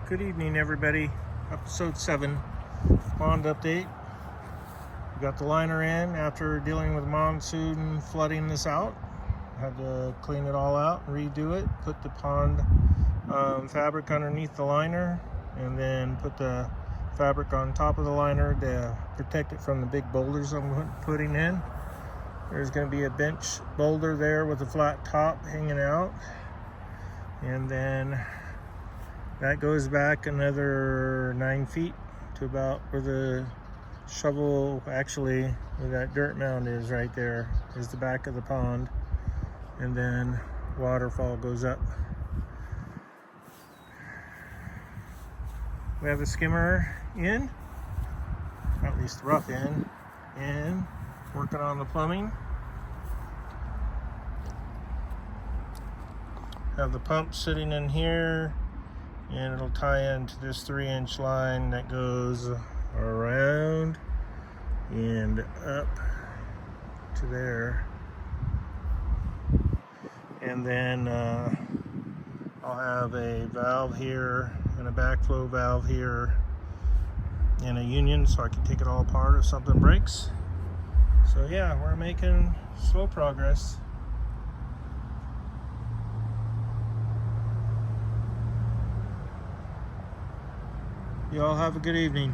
Good evening, everybody. Episode 7, pond update. We got the liner in after dealing with monsoon flooding this out. Had to clean it all out, redo it, put the pond fabric underneath the liner, and then put the fabric on top of the liner to protect it from the big boulders I'm putting in. There's going to be a bench boulder there with a flat top hanging out, and then that goes back another 9 feet to about where the shovel, actually where that dirt mound is right there, is the back of the pond. And then waterfall goes up. We have the skimmer in, at least the rough end, and working on the plumbing. Have the pump sitting in here, and it'll tie into this 3-inch line that goes around and up to there. And then I'll have a valve here and a backflow valve here and a union so I can take it all apart if something breaks. So yeah, we're making slow progress. You all have a good evening.